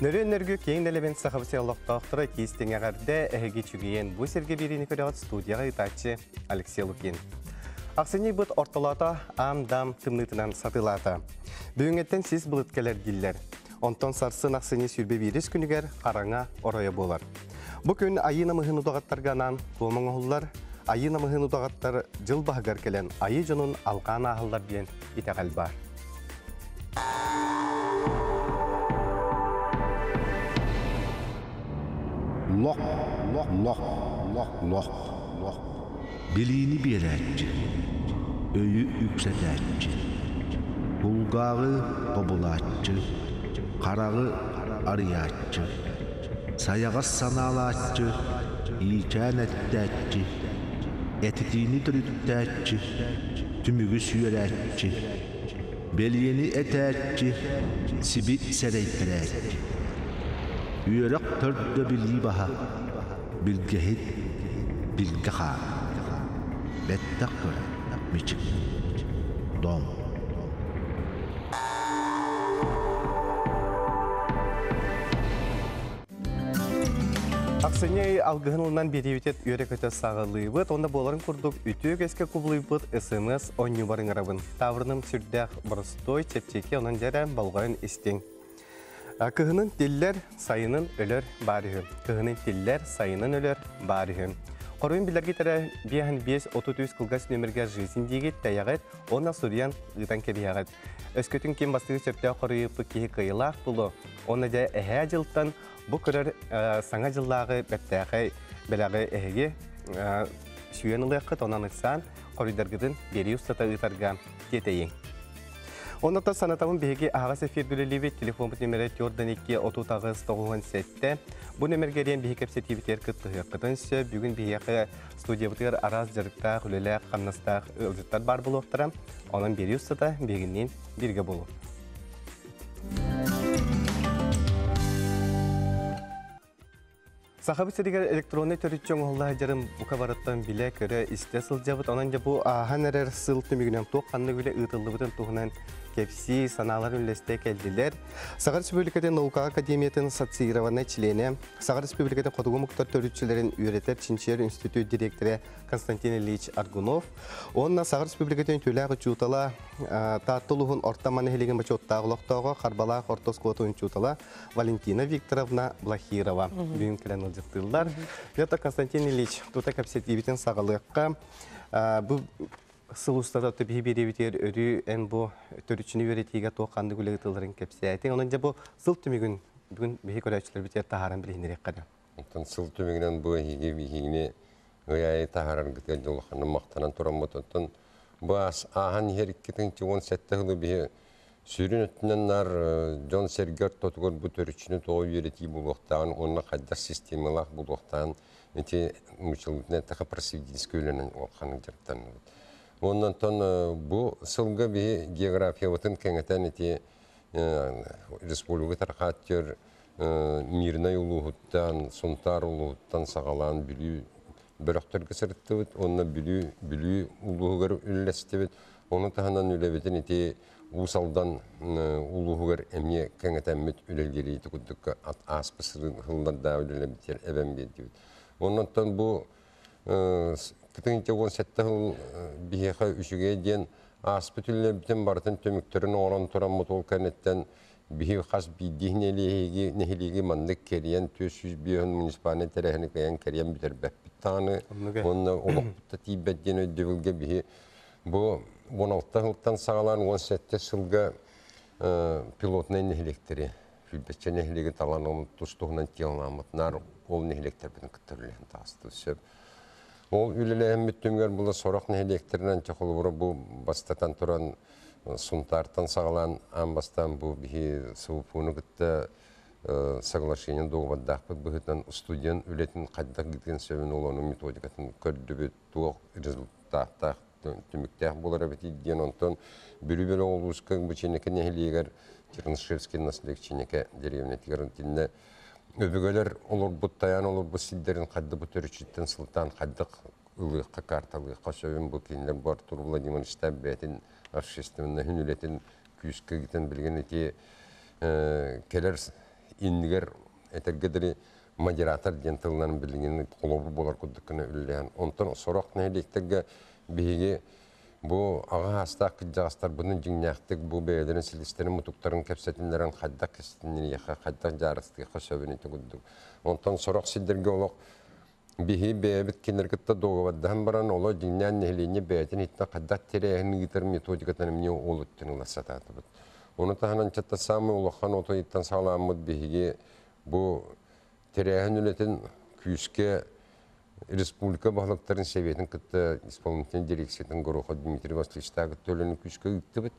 Нөрі кейін элемент сахабысы аллақтақтыры кейістен ағарды әйге чүгейен бұл серге берені көріғат студияға итачы Алексей Лукин. Ақсыне бұд орталата ам-дам тымнытынан сатылата. Бүйіңеттен сіз бұл өткелер диллер. Онтон сарсын ақсыне сүрбе беріс күнігер қараңа орая болар. Бұл күн айына мұхын ұдағаттарғанан туымың ұллар, айына мұхын ұдағаттар жыл бағығар келен айы жонын алған ағылар бен итағал бар. Loh. Biliğini biletçi, öyü yükseltçi, bulgağı bobulatçı, karağı arıyatçı, sayağı sanalatçı, iyiçen ettetçi, etitiğini dürüttetçi, tümügü süyeletçi, beliyeni etetçi, sibi sereyttiretçi. Yürek törtte bilgi baha, bilgehit, bilgeha, bettakır, miçik, dom. Ақсыне алғығынылынан беревитет үйрек өте сағылыйбыт, онда боларын күрдік үтіг еске құбылыйбыт СМС ойны барын ғырабын. Тавырным сүрдәқ бұрыстой чепчеке онын жәрән балғайын істен. Кығының тиллер сайының өлер барығы. Кығының тиллер сайының өлер барығы. Қорын білерге тәрі 5-5-33 қылғас нөмірге жизіндегі тәяғыт, оны сұриян ғытан кебияғыт. Өскөтін кен бастығы сөпті қорыйыпы кейі қиылақ бұлы. Оны да әхә жылттан бұл көрір саңа жыллағы бәттәғі бәләғі әхеге сүйенілі қыт онан ұқсан қорыйдарғыдың бері ұстата ұйтарға кетейін. Онната санатамын беге ағас эфирділі телефон бұт нөмірі 4-2-30-97. Бұл нөміргерен беге кәпсетивітер күттіғі қытыншы. Бүгін беге студия бұтығыр араз жарықта, құлелі, қамнастақ ұлжыттар бар бұл оқтырам. Оның бері ұстата бегінен бірге болу. Сахабы сәрігер электронный төрітчен оғылға жарым бұқа бараттан біле көрі істе сылжабыт. Онан жа бұл аған әрер сыл түмігінен тоқ қанны көлі ұйтылды бұтын тұғынан кепси саналар үлесте келділер. Сағар Республикатын Наука Академиятын социированы члене, Сағар Республикатын Қодуғы мұқтар төрітчілерін үйретер Чинчер институт директоры Константин Ильич Аргунов. Онна Сағар Республикатын төләғі чутала таттылығын ортаманы хелеген бачы оттағы лоқтауға Қарбалақ ортос қуатуын чутала Валентина Викторовна Блахирова. Бүгін кілен ұлжықтылар. Вета Константин Ильич, тута кәпсетиветін сағалыққа бұл сылустата төбі беребетер өрі ән бұл төрүчіні өретеге тоққанды көлігі тылдырын кәпсәйті. Онын жа бұл сыл түмігін бүгін бейі көрәчілер бітер тағаран білейінерек қады. Сыл түмігінен бұл хиге ғайы тағаран күткен жолыққаны мақтанан тұран бұтын. Бұл аған еріккетін 17 ғылы бейі сүйрін өттінен нар Джон Сергер тотығыр бұл төрүчіні тоғы өретей бұл оқтаған, онына қайдар системалақ бұл оқтаған, өте мүшілгітіне тақы просвидинскі өлінің оққаның жырттан. Оннан тон бұл сылғы бейі география өтін кәңетен еті республика тарқаттер мирнай ұлығыттан, сұнтар ұлығыттан сағалан бүлі бөріқтер кесірітті өт, онына бүлі ұлығығыр үлілесті өт, оны тағынан үлебетін еті ұсалдан ұлығығыр әме кәңетен мүт үлелгері еті күдіккі аспысырын ғылдарда үлелебетер әбәм беді өт. Оннан тон бұл Кытыңте 17 жыл бейеқі үшіге ден аспытылы бітін бартын төміктерін оран тұран мұтол кәнеттен бейі қас бейдейін нәхелеге мандық кериян 400 бейін муниципаны тәрәхіні кәйін кериян бітір бәппіт тағыны. Оны олықпытта тейбәттен өйдевілге бейі. Бұл 16 жылдан сағалан 17 жылға пилотный нәхелектері. Хүлбетші нәхелеге таланығын тұстығынан телін амытынар ол нәхелектер бітін күттірілген тағысты сөп. Ол үлілі әммет төмгер бұлы сорақ нәхелектерінен чақылы бұры бұл бастатан тұран сұнтартан сағалан амбастан бұл бейі сауыпуыны күтті соглашениен доғбаддақ бұғытан студент үлетін қайдақ кеткен сөйін ол оның методикатын көрді бет туық результаттақ түміктәқ болар әбеті ден онтан бүлі-бүлі олғызқы бұченекі нәхелегер Чернышевский наследек ченеке деревнетігерін тіліне Өбігөлер олар бұттаян, олар бұл сілдерін қадды бұт өрічеттен сылтан қаддық ұлыққа карталыққа сөйін бұл кейінлер бар тұр Владимир Штаб бәтін общественный хүнілетін күйіскі кетен білген ете келер ингер этергедери модератор денталнан билген колобу болар куддукна үллән. Онтон сорок нәйлектеге биге бу ага астак жагастар бунун жиңнактык бу бейлерин силистерин мутуктарын кепсетинлерин кадда кестинин яха кадда жарыстык хөсөбүнү тугудук. Онтон сорок сидерге олок биһи бэбит кинергетта договаддан баран оло диннан нехлини бээтин итта каддат терехин гитер методикатан мне олуттын ласататыбыт. Оны таханан чатта самы улахан ото иттан саламыт биһиге бу терехин үлетин күйіске республика бахлыктарын советин кытта исполнительный дирекциятын горохо Дмитрий Васильевич тагы төлөнү күйіске ыттыбыт.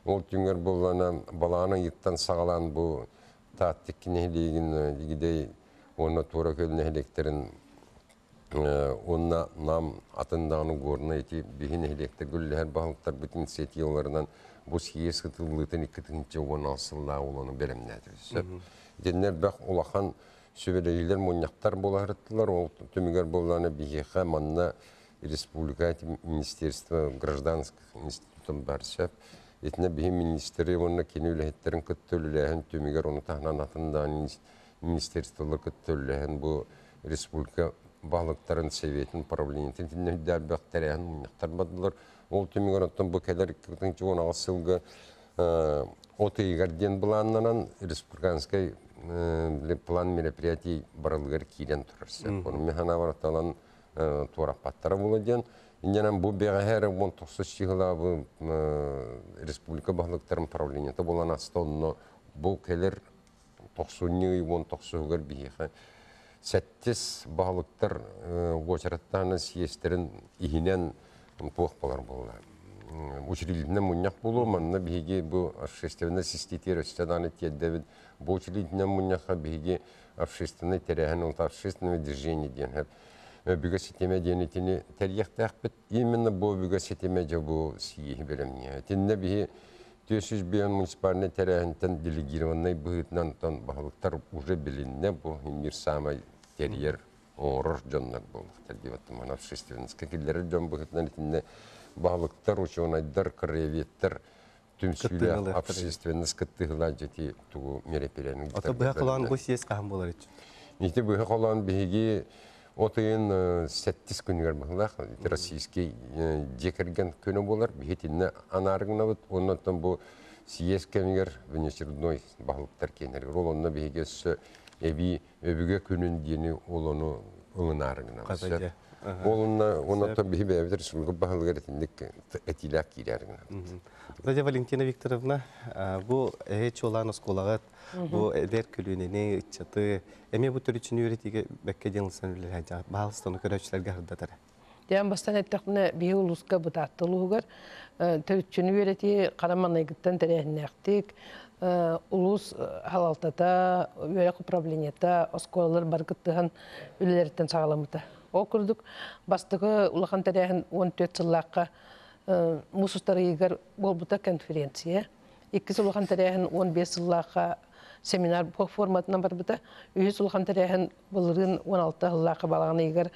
Ол түңер боллана баланы иттан сагалан бу тааттык кинехилигин дигидей оны тура көлнехилектерин онна нам атындағының горына еті бейін әлектер гүлләр бағылықтар бүтін сетияларынан бұл сиес қытылылытын иккітінші оған асылда оланы беремнәді. Денер бәқ олақан сөбелейлер мұняқтар боларыттылар, ол төмігер боланы бейеқа манна республика министерство гражданских институтын барсап, етіне бейін министері онына кені өләхеттерін күттөліләхін төмігер оны тағынан атындағын министерстволар күттөліләхін бұл республика балыктарын севетін правлениетін тіннелдер бәқтәрән мұнықтар бадылар. Ол түмігер оттан бұл кәлер 2010 сылғы отыйгарден бұланынан республиканскай план мероприятий барылғыр кейден тұрырсы. Оны механа баратталан туарапаттары бұладен. Иненен бұл бәғәр 19 шиғыла республика балыктарын правлениеті болан астонны бұл кәлер 90-19 бейеқі сәттес бағылықтар очараттаны сиестерін ихинен пуақ болар болды. Учредительный мұняқ болу, манна бейге бұл общественный систетер өстеданы теддевід. Бұл учредительный мұняқа бейге общественный теряхын, ол общественное движение ден. Бүгі сетеме денетіні тәрияқты ақпет. Именно бұл бүгі сетеме жа бұл сиехи білімне. Тенне бейге 400 муниципальный теряхынтан делегированный бұғытнан бағылықтар уже білінне бұл мир самай терьер орор жоннар болдық. Тәргеватты мана общественность. Кекелері жон бұғытнан етінде бағылықтар, учеонайдар, корреветтер, түмсүйлі общественность кыттығыла жеті тұғы мерепелерінің. Ота бұға қылуан бұл сиес қағым болар үшін? Ете бұға қылуан бейге отайын 7 күнігер бұғылақ. Российский декерген күні болар. Бейетіне анарығына бұд. Оннан бұл сиес кәмігер внешердной бағылықтар кенергер. Ол онына бейге сөз әбі өбіге күнін дені ол оны ұңынарығына бұд. Оннан бейге бәйбетер сұлғы бағылығыр етіндік әтиләк кейлерігіне. Радия Валентина Викторовна, бұл әйт olan осколағат, бұл әдер күлінені үтчаты, әме бұл түрі үшін үйретіге бәкке денілсен үлер әйті, бағылыстаны көрәушілер ғардатары. Дән бастан әттіқіне бейі ұлысқа бұтаттылығығыр, түрі үйреті қараман айгыттан тәрәхін әқтік, ұлыс халалтата, өйек управленията, осколалар баргыттыған үлілеріттен сағаламыта. Ол күрдік бастығы ұлақан тәрәхін 14 жыллаққа мұсыстары егер болбыта конференция. 2 жылған тәрәхін 15 жыллаққа семинар форматынан бар бұта. 3 жылған тәрәхін бұлырын 16 жыллаққа балағына егер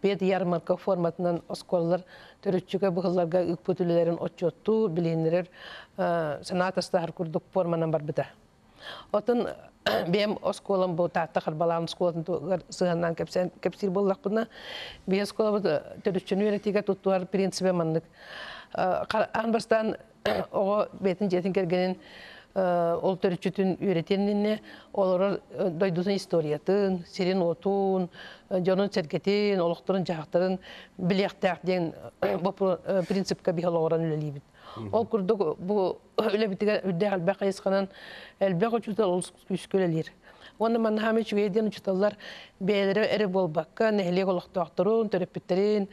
бет ярмарка форматынан осколалар төрүтчүгө бұғыларға үкпөтілерін отчотту, білейінерер санатастағыр күрдік форманан бар бұта. Отын бем осколам бұл таатта қарбалағын сколатын сығаннан кепсир боллақ бұна. Бе оскола төрүтчүн үйретіге тұттуар принципе маннык. Анбастан оғы бетін жетін кергенін ол төрүчүтүн үйретеніне, олар дойдузын историятын, сирен отун, жонун сәргетін, олықтырын жағықтырын білектәқ ден принципка бихалоғыран үлелейбіт. Ол күрдік бұл өлебітіге үдді әлбәқ айысқанан әлбәқ ұчута ол күскөлелер. Оны манна хамы чүгейден ұчуталар бәйлері әрі болбаққа, нәхілек олықтақтырын, төріппеттерін,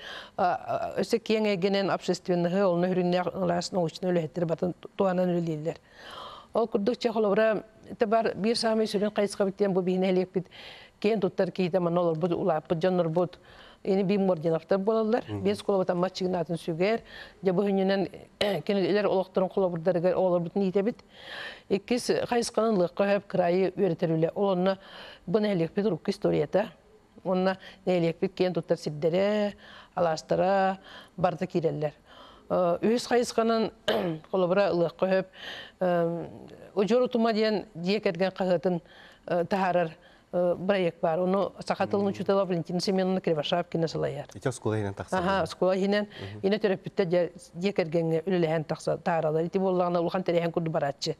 өсі кең әгенен общественнігі, олны хүрінне ғыласын оғышын өлеттері батын туанан өлелер. Ол күрдік чақылыбыра, бар бір самай сүрін қайысқа біттен бұл бейін әлек біт, кейін тұттар кейтаман олар бұд, ұлап бұд, жаныр бұд. Ені бейім ординақтар болалар. Бес қолабыдан матчығынатын сүгер. Жабы хүнінен кенелер олықтырын қолабырдарығар олар бұтын ете біт. Еккіз қайысқанын лыққа өп крайы өретерілі. Ол онына бұн әлек біт рұққы историята. Онына әлек біт кен тұттар сиддері, аластара, барды керелер. Өз қайысқанын қолабыра лыққа өп. Өжор ұтыма дейін дек әрген қағытын таһарар проект бар. Оны сақатылын учутала Валентина Семеновна Кривошапкина салаяр. Ити скола хинен тақса. Аха, скола хинен ине төрөпүттө декергенге үлелеген тақса тааралар. Ити боллагана улхан терехен курду баратчы.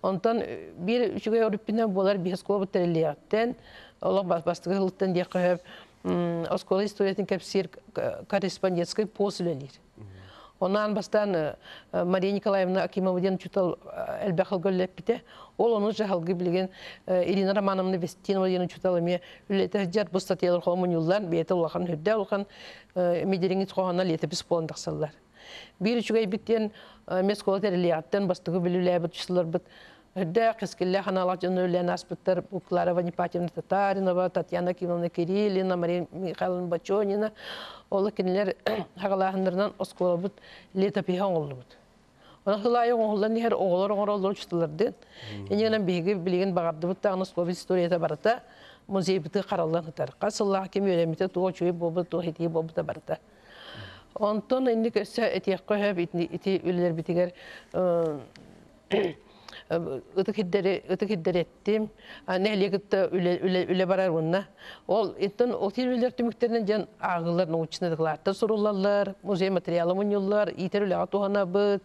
Онтон бир үчүгө өрүппүнөн болар бир скола бүттөрүлөттен, олар бастыгы хылыттан декеп Оскола историятын кепсир корреспондентский посылелер. Онан бастан Мария Николаевна Акимовден чутал элбахал гөллеппите. Ол оны жахалгы билген Ирина Романовна Вестинова ден чутал эме үлете жар бу статьялар холмунюллар бете улахан хүддә улахан медеринги цохана лете бис полон тахсаллар. Бир үчүгөй биттен мескола терилияттан бастыгы билүләр бит чыслар бит да кескелле ханалар жөнөлөн аспыттар Клара Ванипатьевна Татаринова, Татьяна Кимовна Кириллина, Мария Михайловна Бачонина, ол кинелер хагалахындарынан оскола бут летопихан олду бут. Она хылайы оңолдан нехер оголор чутуларды. Эненен биги билген багарды бут тагын оскола историяда барата музей бит каралган хатар. Касылла кем өремите тоо чуй бобу тоо хити бобу да барата. Онтон инде көсө этиек көһөп ити үлелер битигер ытык-хиддереттим, нәлегітті үлі барар онна. Ол еттен отелелер түміктерінен жан ағылар научныдықларды сұрулалар, музей материалы мұнюлар, итер үлі атуғана бұд.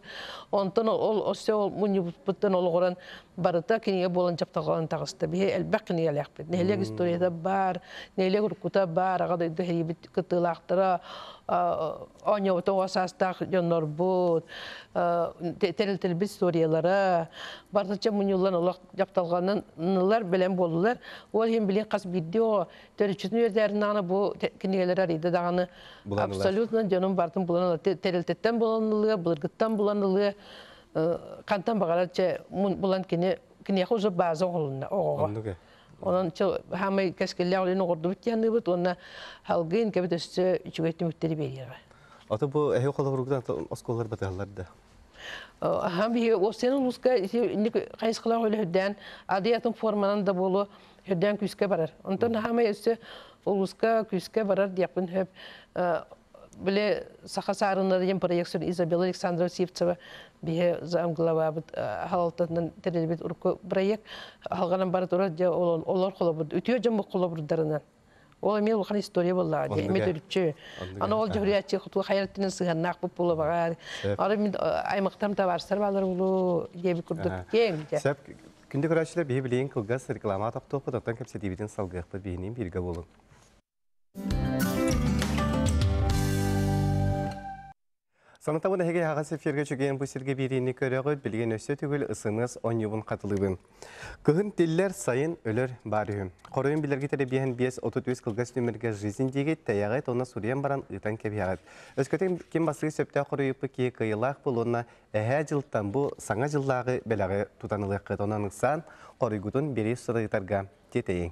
Онтан ол осе ол мұню бұттан ол ғоран барыта кенеге болан жапталған тағысты. Бе әлбәк кенеге ләқпет. Нәлег историяда бар, нәлег ұрқута бар, ағады дөхеребет кытылақтыра, Аня отоға састақ жонлар бұд, тәріл-тәріл историялары, бардыча мұнюлан олақ жапталғанынылар білен болулар. Ол хем білен қас видео, төрүчүтін өрдерін аңы бұл кенегелер арейді дағаны абсолютно жонын бардын бұланылы, тәріл-тәттен бұланылы, бұлыргыттан бұланылы, қантан бағаратча бұлан кенеге ұзы базы оғылына. Onun için hem keskinlerle ordu bittiğini bit, ona halgın gibi de çüvetim üstleri veriyor. Ata bu ehe kolaboruktan oskolar batıhallarda. Hem bir o senin uska indi kayıskılar öyle hüden adiyatın formanın da bolu hüden küske barar. Ondan hem ise uska küske barar diyapın hep bile sakasarınlar yem projeksiyon Izabela Aleksandrova Sivtseva bir zamglava halaltından terelbet urku projekt halganan baratora ja olar kolabur ütüyor jam kolaburlarından. O emel okan istoriya bolladı. Emetürçü. Ana ol juriyatçı xutu hayratının sığanaq bu pulu bagar. Arı aymaqtam tabarsar balar ulu diye bir kurduk keng. Sep günde kuraşlar bir bileyin kılgas reklama taptopu da kepse dividen salgıqpı beynim birge bolun. Sanatımın hege haga sefirge çögen bu sirge birini körögöt bilgen ösö tügül ısınız 10 yubun katılыбын. Kıhın diller sayın ölür barıhım. Koruyun bilirge terebiyen biyes 33 kılgas nömerge жизнь degi tayağıt ona Suriyen baran ıtan kebiyagat. Özköten kim basığı söpte koruyupu ki kıyılaq bulunna ähä jılttan bu saňa jıllağı belağı tutanılıq kıtonanıksan koruyugutun beri sırı ıtarga teteyin.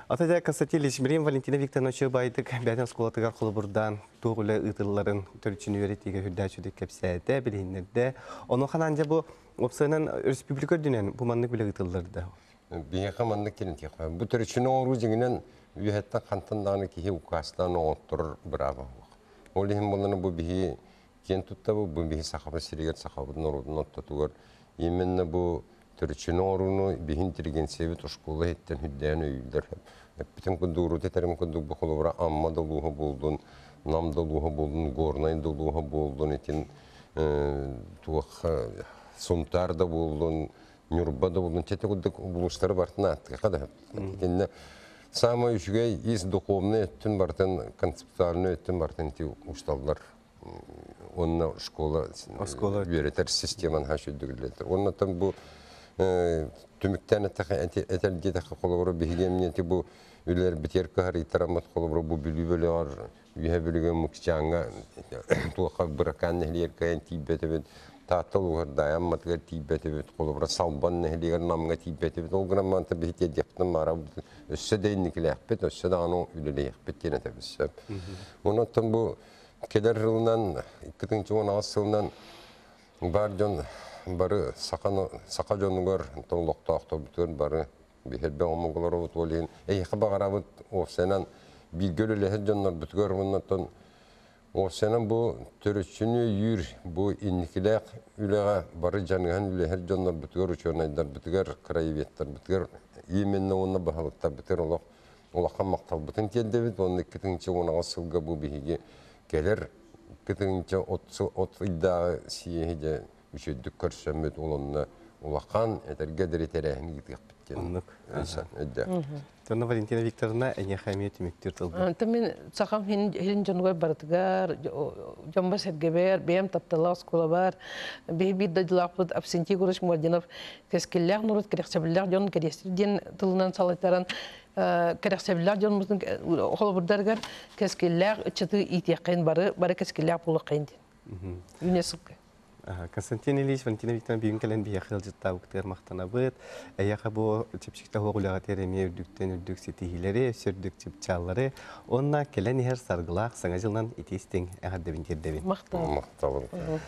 Атада Константин Лешмирин Валентина Викторовича байдык бәден сколатыгар кулубурдан тугулы ытылларын төрүчүн үйрөтиге хүрдәчүдүк кепсәдә билиннәрдә. Оны хананча бу опсынан республика дүнен бу маннык биле ытылларда. Бие каманнык келин тек. Бу төрүчүн ору жигинен үйәттә кантынданы ки укастан оттур браво. Ол һәм буланы бу бие кен тутта бу бие сахабы сиригер сахабын орудун оттотугар. Именно бу Төрүчүн оруну биһин тирген себет ошкола еттен хүддән өйдер. Бүтүн күндүрү тетерим күндүк бу холобра амма долуга болдун, нам долуга болдун, горнай долуга болдун этин туак сунтар да болдун, нюрба да болдун, тете күндүк булуштар бартына када. Этинне самый үчүгөй из духовный өттүн бартын, концептуальный өттүн бартын ти ушталдар. Онна школа беретер системаны хашүдүгүлетер. Онна там бу түмүктән әтәлге тәқі қолыбыры бігемнеті бұл үлер бітер көхар итарамат қолыбыры бұл бүлі бөлі ар үйе бөліген мұкчаңға туаққа бұракан нәхілер кәйін тейбеті бет таттыл ұғыр дайан матығар тейбеті бет қолыбыры салбан нәхілер намға тейбеті бет ол ғыраманты бігітер дептің мара өссі дейінікілі әқпет, өссі да аның үлілі әқпет дені тәбісі. Онаттан бұл келер жылынан 2016 жылынан бар жон бары сақа жонугар тоңлоқтақты бүтін бары бихербе омуғылар оғыт олейін. Әйіқі бағарабыт офсенен білгөлі ләхет жонлар бүтгөр бұннаттан O sene bu törüçünü yür bu innikilek ülega barı canıhan üle her canlar bütüger uçuyorlar bütüger krayvetler bütüger yemenle onunla bahalıkta biter olaqan maqtal bütün kendevit onun ikitinci ona asılga bu bihigi gelir ikitinci ot iddia siyehide üçüddük körsömüt olonuna olaqan eterge deriterehini gittik bitken. Onluk. İnsan edde. Тонна Валентина Викторовна әне хәмиет үміктер тылды. Мен сақам хин жонугай барытыгар, жомба сергебер, бем тапталақ скола бар, бейбир дадылақпыд абсенти көріш Муадинов кәскелләқ нұрыт кәрексәбілләқ жон кәрестерден тылынан салайтаран кәрексәбілләқ жон мұздың қолыбырдарғар кәскелләқ үтчіті итеқен бары кәскелләқ болы қайынден. Үнесілгі. Константин Ильич, Валентина Викторовна бүйін кәлін бейі қылжытта өктер мақтана бұд. Әйяқа бұл чепшікті оғылаға тереме үрдіктен үрдік сетихилері, сүрдік чепчалары. Онна кәлін ехер сарғылақ саңа жылынан етестің әғаддабын кердебін. Мақталын.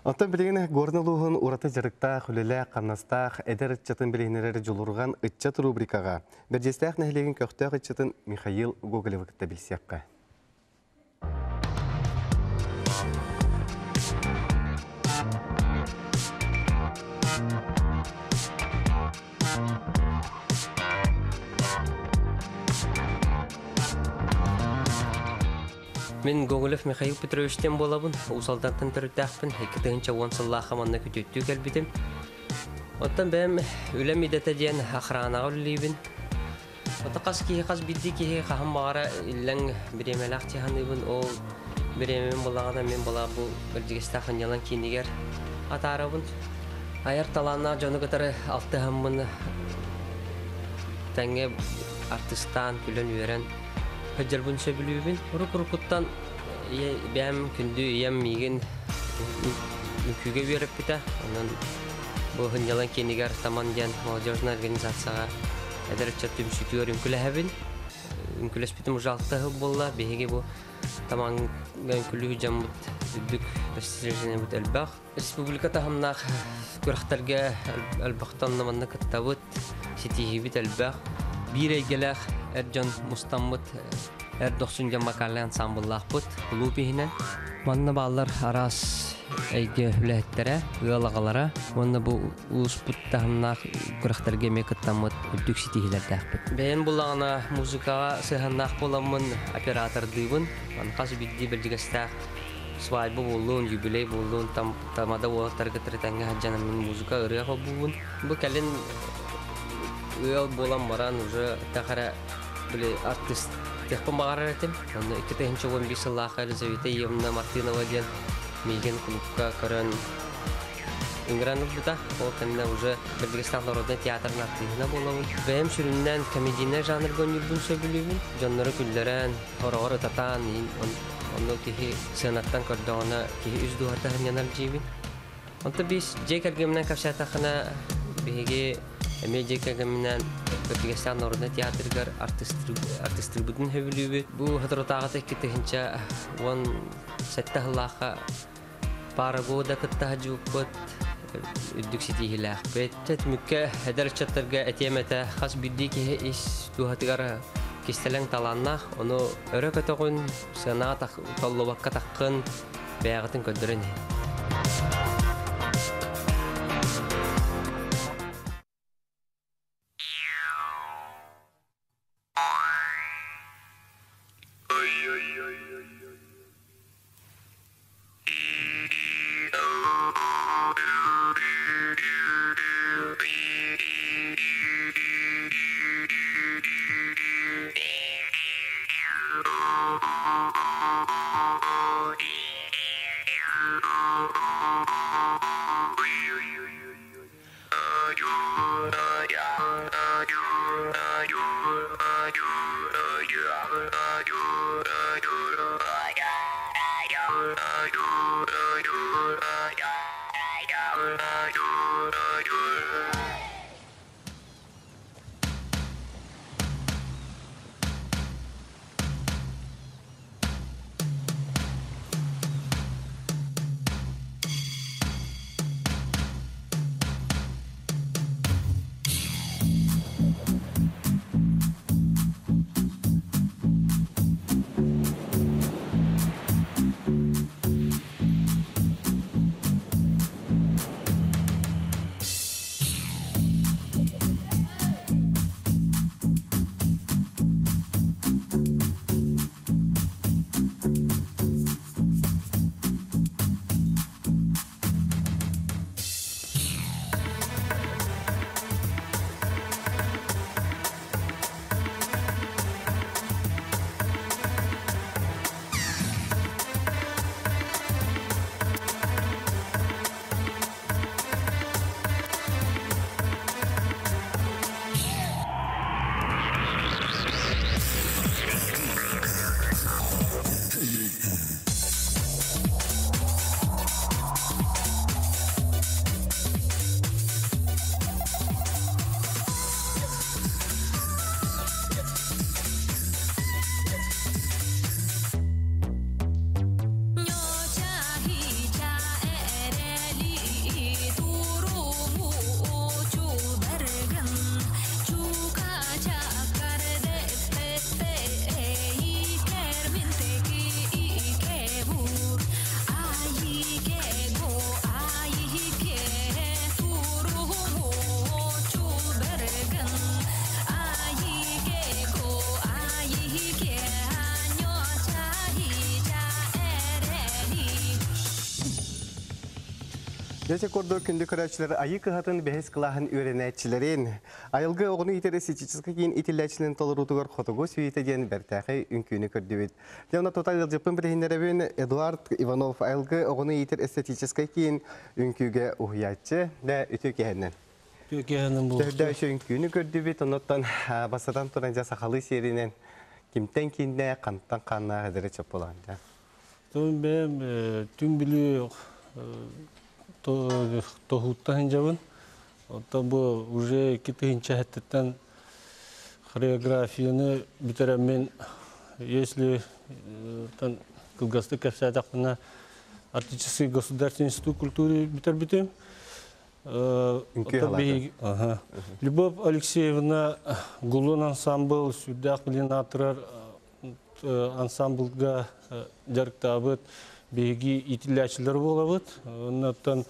Онтан білігіні горнылуғын ұраты жарықта, хүлілі, қаннастақ, әдір үтчатын білігінері жолырған үтчат рубрикаға. Бір жестәқ нәхілеген көқтәқ үтчатын Михаил Гоголевікті білсеққа. Мен Гоголев Михаил Петровичтен болабын, усалдантын түрттәқпін, 2-10 сыллаға манна күтөттүү кәлбетім. Оттан бәм үлем идеті дейін ақыранаға үлейбін. Ота қас бидді кейі қағым бағара үлләң біремелақ тейханыбын, ол біремен болағада мен бола бұл бірдігістақын ялан кейінігер атарабын. Аяр таланна жоны көтары алтығымын тәңе артыстан күлін үйерен Hıcırbın söbülübün, uruk-urukuttan bəm kündü yem migin müküge verip bita. Ondan bu hınyalan kenigar tamandiyan молодежная организацияға әдәріп чатты мүшіктігер үмкілі әбін. Үмкілі әспетім ұжалықтағы болла, бейге бұл таман үмкілі жамбыт үддік достижение бұд әлбақ. Республика тағымнақ көріқтарға әлбақтан наманна кіттабыт, сетихи бит әлбақ. Bir eygelək Ercan Mustamut Erdoksunca makarlı ansambıllaq bud, Lubihine. Manna bağlar aras eyge hülehettere, ığalağalara. Manna bu ulus buttağımnaq kırıqtarga mekittamut üddük sitihilerdaq bud. Ben bulağına muzikağa sığannaq bolamın operatordıybın. Anqas bildi bildigastaq svayba bolun, jubiley bolun, tamada oğatlarga tırıtanga haccanamın muzika ırıqa bolun. Bu kəlin Uyal bolan maran уже тахара были артист тех помогали этим. Он и китайцы ничего не бисалаха, Елизавета Евна Мартинова ден, Миген Клубка, Карен Ингранов бута. Вот они уже Белгистан народный театр нартина боловын. Бем сүрүннән комедийный жанр гонюр бун сөбүлүбүн. Жанры күлләрен, хорогор татан, онны тихи сенаттан кордона, тихи үздүгәртә хәнянар җибин. Онта без җекергемнән капшатахына биге Медика гаминан Белгистан народный театргар артисттер бүтүн хөбүлүбү. Бу хатыртагы текитинче вон сеттахлаха пара года кыттахжукот үдүк ситихилах. Беттет мүккө хадерчаттарга этемете хас биддики ис тухатыгара кистелең таланнах, ону өрөкөтөгүн санаат толлобакка таккын бягатын көдөрөн. Nece kordo kündü körәçlәре ayı kıhatın behes kılahın öğrenetçilerin. Ayılgı oğunu iteri seçiciske keyin itilläçilin tolurutugor xotogo süyitegen bertäxi ünkünü kördübüt. Jana total Japon birehinlerebin Eduard Ivanov ayılgı oğunu iter estetiskiske keyin ünküge uhiyatçı ve ütü kehenden. Türkiye'nin bu. Tördə şu ünkünü kördübüt onottan basadan turanca sakalı serinen kimten kinne kantan kanna hadere çapolanca. Tabii ben tüm biliyor tohuttan javın. Tabi bu уже китинче хаттан хореографияны битерәмен. Если тан Кылгасты кәфсәдәкне артистический государственный институт культуры битербитем. Любовь Алексеевна Гулун ансамбль сюда координатор ансамбльга жарыктабыт беги итилячылар болабыт. Оннан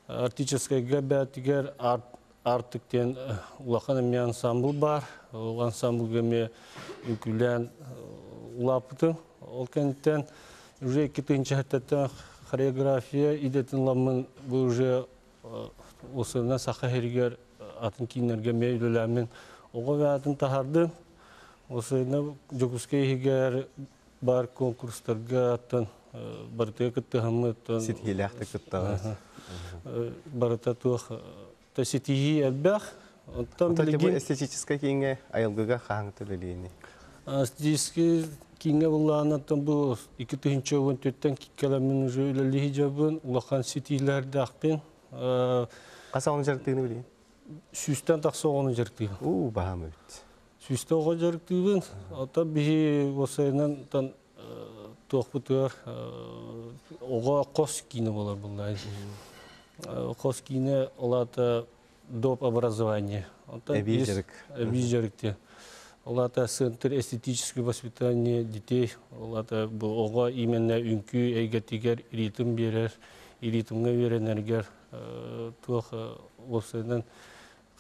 артистический габатигер артыктен улахан ме ансамбль бар. Ол ансамбльга ме үкүлән улапты. Ол кенттен уже китинче хаттан хореография идетин ламын бу уже осына сахаригер атын кинерге мейлеләмен ого ватын тахарды. Осына жокускейгер бар конкурстарга атын бартык тәһәммәт Ситхиләхтә кыттагыз. Барата тух таситиги әлбәх. Оттан Бұл билген эстетический кеңе айылгыга хаңты лелини. астиски кинге булланы тан бу 2014-тен киккәләмен уже үләли җабын улахан ситиләр дәхпен Каса оны жарыктыгыны билин. сүстән такса оны җыртый. Баһамыт. Сүстә ого җыртыйбын. Ата би осайнан тан тохпутыр ого кос кине булар булай. Кос кине олата доп образование. Визерик. Олата центр эстетического воспитания детей. Олата бу ого именно үнкү эйгетигер ритм берер, ритмга беренергер тох осайнан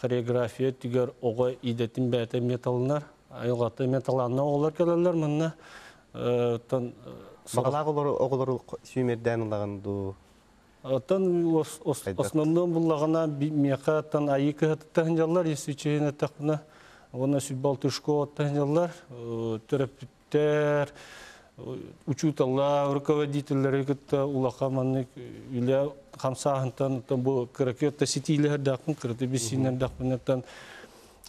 хореография тигер ого идетин бәте металлар, айгаты металларны олар келелер монна. Тан Багалак оголор сүймердән улаганду. Тан основном буллагана меха тан айыкы тахнялар исүчене тахна. Она субалтышко тахнялар, терапевттер, учуталар, руководителләр китә улахаманны үлә хамсахантан бу кракетта ситиләр дакын кырды бисиннәр дакыннан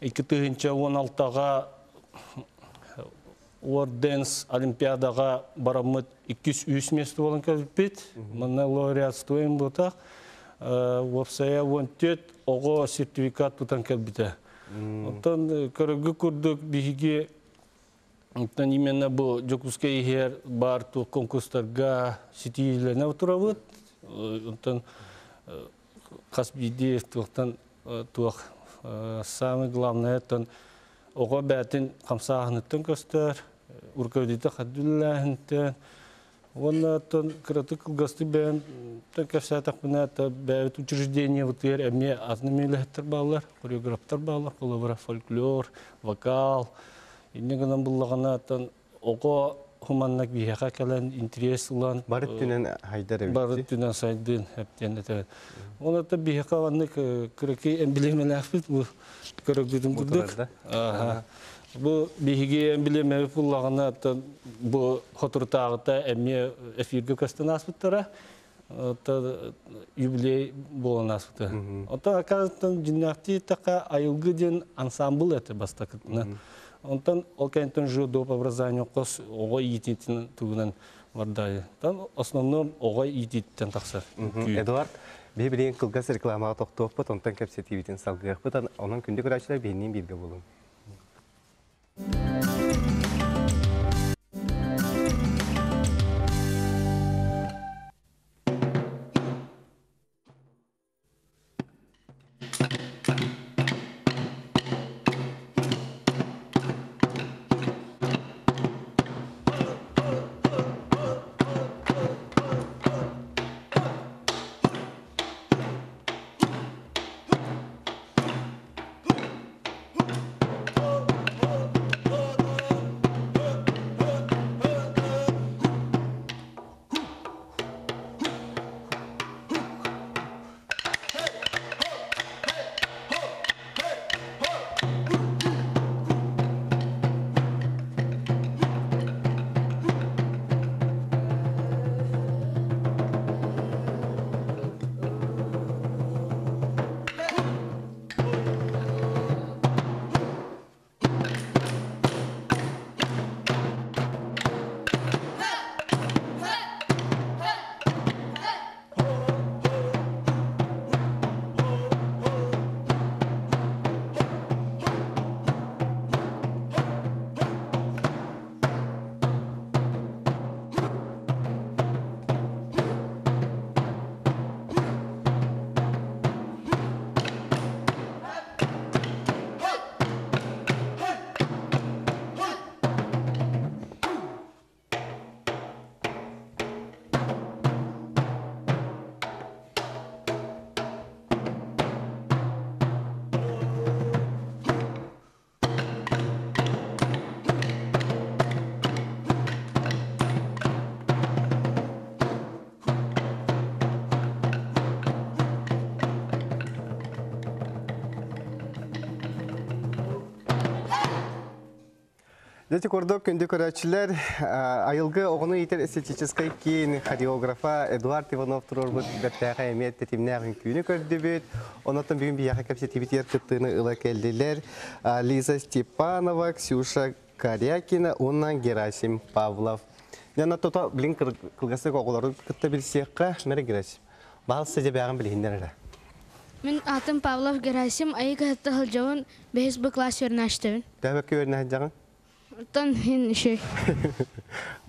2016-га World Dance Олимпиадага барамыт 203 место болан калбит. Мына лауреатствоем бота. Вопсая вонтет ого сертификат тутан калбите. Оттан көрөгү курдук биге оттан именно бу жокускай хер бар ту конкурстарга ситилерне отурабыт. Оттан касбиде токтан тух самое главное тон ого бәтин камсахнытын көстөр уркөдите хаддуллахынтен оннан кратык гасты бәм тәкәсәтәк бината бәт учреждение вутер әме азнымеләттер балалар хореографтар балалар булыр фольклор вокал иннегеннән буллагана тон ого хуманнак биһәкә калан интерес улан Барыттүнен хайдар эбит. Барыттүнен сайдын хәптән. Оны та биһәкә ванны крәки эмблемалар бу көрөгдүм күрдүк. Бу биһиге эмблема буллагана бу хотуртагыта эме эфирге кастынаспыттара. Та юбилей болонаспыты. Ота акастан жиннакти така айылгыден ансамбл эте бастакытна. Онтан олкентен жудо образование кос ого ититин тугунан вардай. Там основном ого ититтен таксар. Эдуард, бибирен кылгас рекламага токтоппут, онтан кепсетибитин салгыгпыт, онун күндү көрәчләр бенин бирге болун. Дети кордок күнді көрәтшілер айылғы оғыны етер эстетической кейін хореографа Эдуард Иванов тұрор бұд бәттәға әмет тетімне ағын күйіні көрді бет. Онаттан бүгін бияқы кәпсетивитер күттіғыны ұла кәлділер Лиза Степанова, Ксюша Корякина, оннан Герасим Павлов. Яна тота білін қылғасы қоғылары күтті білсеққа мәре Герасим. Бағылсы де бәғын білігіндер әрі. Мен атым Павлов Герасим, айығы хатты ғылжауын бәйіз бұл класс өрін аштығын. Дәбәкі өрін әжіғын? Оттан мен үші.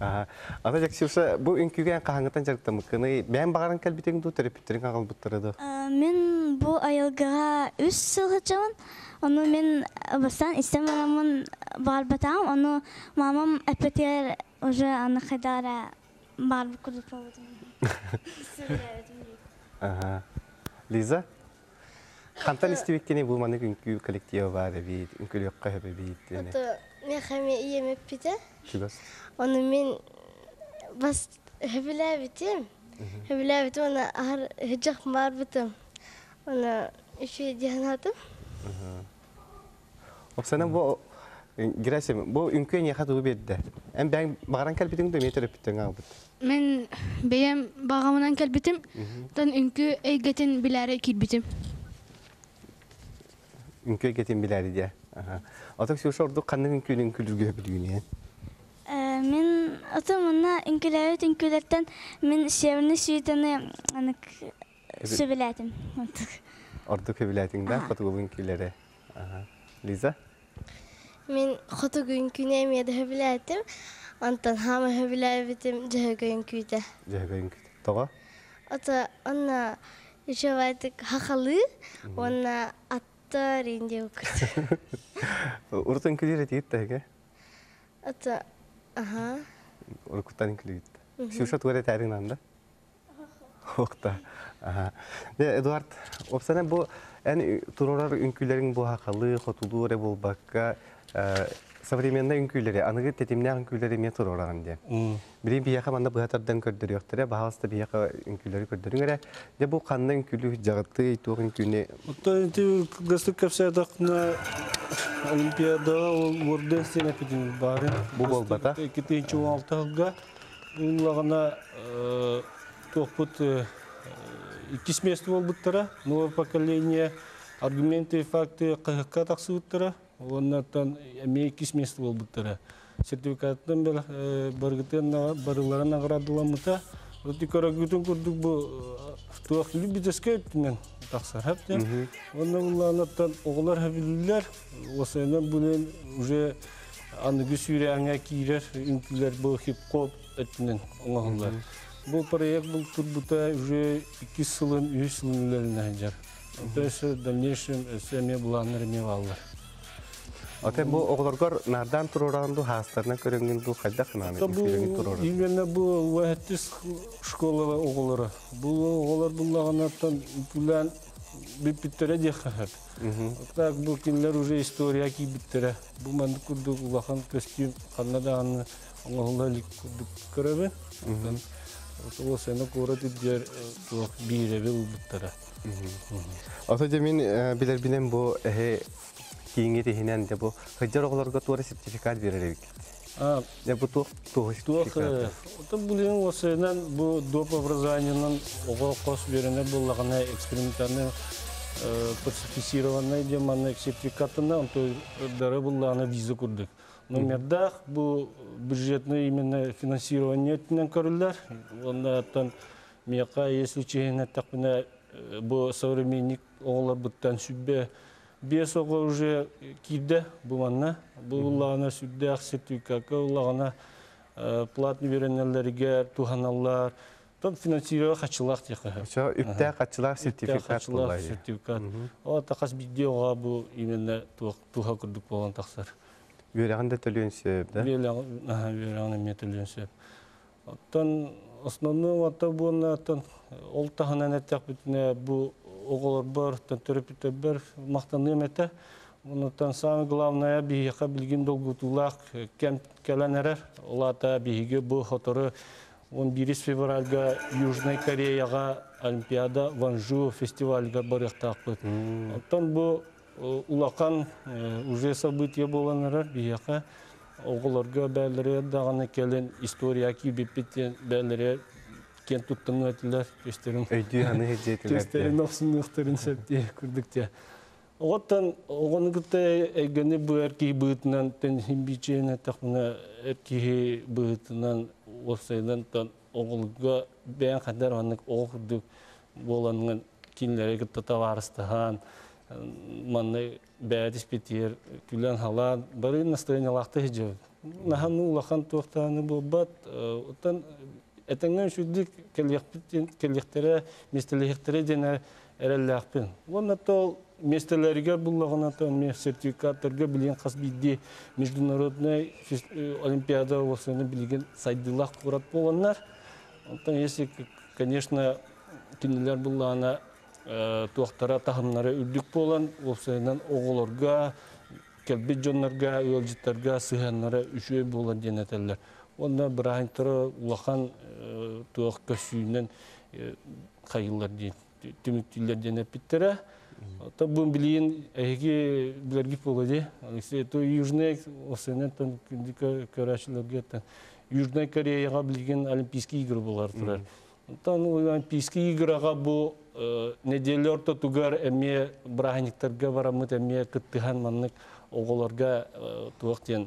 Ата Ксюша, бұл үнкүйген қағыңғытан жарықтамы қыны, бән бағарын кәлбетеген бұл терапевтерін ағыл бұттырады? Мен бұл айылғыға 3 сыл ғылжауын. Оны мен бастан істемерамын бар батам. Оны мамам әпетер уже аны қайдара бар бұқырды проводым. Лиза? Қантан істебеккені бұл маны үнкі коллектива бар бейд, үнкілі өққа өбі бейд? Мен қаме иемеп біті. Шүгас? Оны мен бас хөбілі бітім. Хөбілі бітім, оны ағыр хүджақ бар бітім. Оны үші дейін атым. Опсана бұл, Герасим, бұл үнкі неқа тұғы беді? Әм бәң бағаран кәлбетіңді метр өпіттің ағы бұд? Мен бәйім бағамынан кәлбетім, тан үнкі әйгетін біләрі келбетім. Үнкі әйгетін біләрі де? Ата Ксюша орды қанның үнкінің күлірге білгіне? Мен атымына үнкіләует үнкілерден мен шевіні сүйетіні сөбіләтім. Орды көбіләтіңді, қотығы үнкілері. Лиза? Мен қотығы үнкіне емеді хөбілі әтім. Антан хамы хөбілі бітім жөгі үнкүйді. Жөгі үнкүйді. Тоға? Ата, онна үші байтық хақалы, онна аттар енде өкірді. Урт үнкілері дейітті, әге? Ата, аха. Уркуттан үнкілі дейітті. Ксюша туғары тәрің анда? Оқта. Эдуард, опсана бұл тұрорар үнкілерің бұл хақалы, қотулу өрі бұл баққа современный үнкүйлери, аныгы тетимне үнкүйлери мен турораган де. Бирин бияка манда быатардан көрдөрүктөрө, баалыста бияка үнкүйлери көрдөрүңөрө. Же бу кандай үнкүлү жагыты итогун күнү. Ото инти гастык капсадакна Олимпиада ворден сенепидин бары. Бу болбата. 2016 улагана тохпут 2 месяц болбуттара, новое поколение, аргументы и факты как таксуттара. Оннан эмейкис мест болбуттара. Сертификаттан баргытын барыларын наградыламыта. Ротикара күтүн көрдүк бу туак любителскейт мен таксарап да. Оннан уланаттан оглар хабилер, осенен булен уже аны сүре аңа кирер, интилер бу хип-хоп этнен оңалар. Бу проект бул турбута уже 2 сылын, 3 сылын жар. То есть в дальнейшем семья буланыр меваллар. Ата бу оглоргор нардан турорагынды хастарына көрөнгөн бу кайда кынаны көрөнгөн турору. Именно бу вахтис школа оглора. Бу оглор буллаганаттан күлән биптере дехат. Так бу кинлер уже история ки биттере. Бу манд курдук улахан костюм канадан оглорлык курдук көрөбө. Ол сені көрөт идер бире бил биттере. Ата жемин билер билен бу кейінгі дейінен де бұл қыджар оғыларға туары сертификат беререк. Де бұл туғы сертификаты? Бұл бұлың осыйынан бұл доп образованиянын оғыл қос беріне бұлағына экспериментарны классифицированный деманны сертификатына дары бұлағына виза күрдік. Номердақ бұл бюджетный именно финансирование етінен көрілер. Ондан меқа, если чейін әттіқпіне бұл современник оғылар бұттан сүббе бес оғы уже кирде бұманна. Бұлағына сүдде ақ сертификатқа, бұлағына платны веренелерге туғаналар. Тон финансирование қачылақ тек. Үпті қачылақ сертификат бұлай. О, тақас бидде оға бұл именно туға күрдік болған тақсар. Верағында төлен сөп, да? Верағында мен төлен сөп. Оттан основной вата бұны ол тағынан әттәқ бітіне бұл оғылар бар, терапевтер бар, мақтаным әті. Онытан самый главное бейіға білген долгутулақ кәлән әрер. Олата бейіге бұл хоторы 11 февральга Южной Кореяға Олимпиада Ванжу фестивальга барықтақ бұд. Оттан бұл улақан уже события болан әрер бейіға. оғыларға бәлері дағаны келін история күйбеппеттен бәлері кен тұттың өтілер көстерін. Өйді аны жетілерді. Көстерін оқсынлықтарын сәтте күрдікте. Оғаттан оғаны күтті әйгені бұл әркей бұғытынан тән химбичейін әттіқміна әркей бұғытынан осайдан оғылға бәйін қадар анық оғырдық боланыңын кейінлері күтті таварыстыған, манны бәдіс бетер, күлен халан, бары настроениялақты хеджев. Наханны улахан туақтағаны бұл бат, оттан әтәңнен шүрдік келектері, местелектері дене әрәлләқпен. Оны тол местелерге бұллағына сертификаттарға білген қас бейді международный олимпиада осыны білген сайдылақ құрат болғанлар. Оттан если, конечно, кинелер бұллағына туақтара тағымнары үрдік болан, осыйынан оғыларға, кәлбет жонларға, өлжіттарға, сығанлары үші болан денетелер. Онда бір айынтыры улахан туақ көсүйінен қайылар дейін, түміктілер денеп біттірі. Бұн білейін әйге білерге болады. Южный, осыйынан көрәшілерге, Южный Кореяға білген Олимпийский игры болар тұрар. Олимпийский играға бұл неделер тұтығар әме браханиктарға барамыд әме күттіған маннық оғыларға туақтен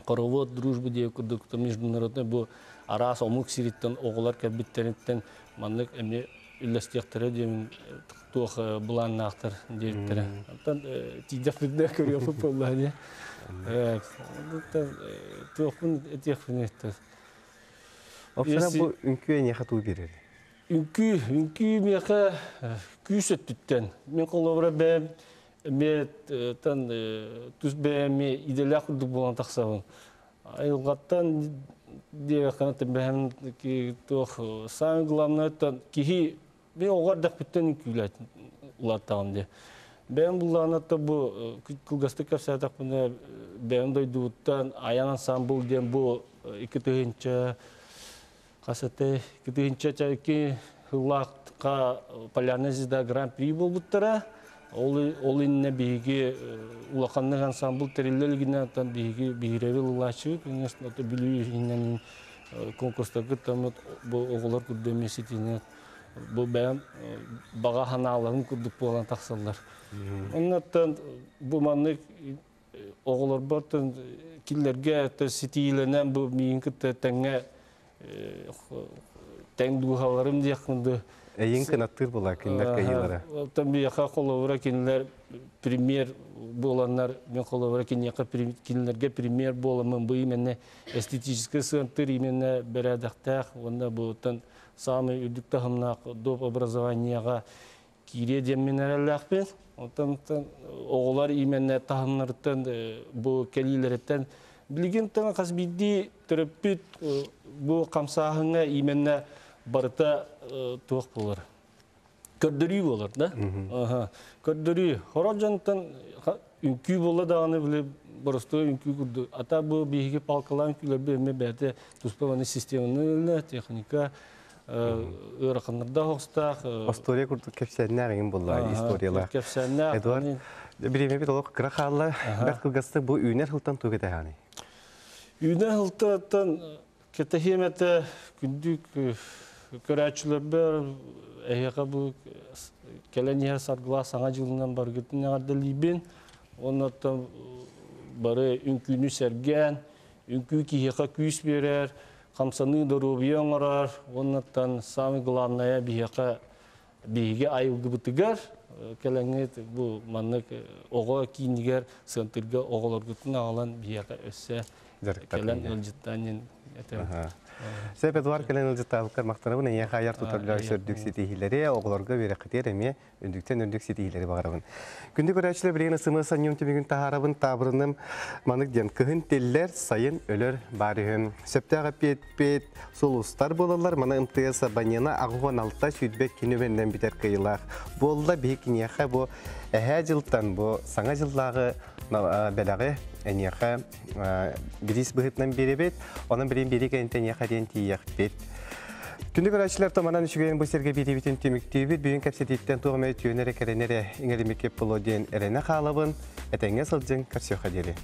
Хоровод, дружбы деу күрдік, международный бұл арас омық сиреттен оғылар кәбіттерінттен маннық әме үлләстектері деуін туақ бұланын ақтыр деуіттері. Тидеп бүдді көрі өпіп болады. Туақпын әтеқпін еттір. Опсана бұл үнкіе не қату берер? Үнкі меқа күйіс өттіттен. Мен қолауыра бәм, түз бәме иделя құрдық болан тақсауын. Айылғаттан деуі қанаты бәм сами ғыламына өттен кейі мен оғар дәқпіттен үнкіләйтін ұлаттағым де. Бәм бұлағынатта бұл күлгасты кәпсәтақ бұны бәм дойдуыттан аян ансамбыл дем бұл екі түгінші қасаты күтігінші чайки хыллаққа полярный звезда гран-при бол бұттыра. Ол инне бейге улақанның ансамбыл тәрелелгіне аттан бейге бейревел ұлачы. Конечно, білу иннен конкурстағы тамыт бұл оғылар күрдемесетіне бұл бәйім баға ханаларын күрдік болған тақсалар. Оннаттан бұл манны оғылар бартын киллерге сетейленен бұл мейін күтті тәңе тәң дуғаларым дейқінді. Әйін қанаттыр бола кенлер кәйілері? Оттан бейіқа қолауыра кенлер премьер боланлар, мен қолауыра кенлерге премьер боламын бұл именне эстетический сығынтыр именне бәрәдіқтәқ. Онда бұл оттан самы үрдік тағымнақ доп образованияға кире деммен әрәләқпен. Оттан оғылар именне тағымнарыттан бұл кәлилереттен білген таңа қасбейді түріппет бұл қамсағыңа именне барыта туақ болар. Көрдірі болар, да? Көрдірі. Хорап жанықтан үнкі бола дағаны біле бұрысты үнкі күрді. Ата бұл бейге палқала үнкілер бәме бәді тұспағаны системаны өлі, техника, ұрақынырда хоқстақ. История күрді кәпсәдіне ағайын болар, историялар. Кәпсәдіне ағайын. Біреме бет олық қырақалы бәт қылғасты бұл үйінер ғылтан тұғы дәғаны? Үйінер ғылтан кетахеметі күндік көрәтшілер бір әйеға бұл кәләнеге сарғыла саңа жылынан бар күтін ағарды лейбен. Оннаттан бары үнкүйіні сәрген, үнкүй кейеға күйіс берер, қамсаны дұрубия оңырар. Оннаттан самы ғыланная бейге айылғы бұтығар. Кәләңет бұл маннық оға кейінігер сығынтырға оғылар күтін ағалан бейеға өссе кәлән өлжіттанен әтәуі. Сәп Эдуард кәлән өлжітталыққар мақтанабын, әне қайар тұтарлар сөrdік сетихилері, оғыларға бері қытер әме өндіктен өндік сетихилері бағарабын. Күнді көрәтшілер білеген ысымы саньем түмігін тағарабын табырыным манық ден күхін теллер сайын өлір барығын. Сөптәға пет сол ұстар болалар, мана МТС абанена ағуан алта сүйдбек кенөбенден бітер қиылақ. Болда бейк инеха бұл әхә жылтан бұл саңа жылдағы бәләғі әнеха біріс бұғытнан бері бет, оның бірін бері кәнтен еқа ден тейек бет. Күнді көрәтшілер томанан үшігерін бұсерге бейді бетін түміктей бет, бүйін кәпсететтен туғымай түйінері кәренері еңелі мекеп болу ден әрені қалабын, әтәңе сылджын көрсеуға дері.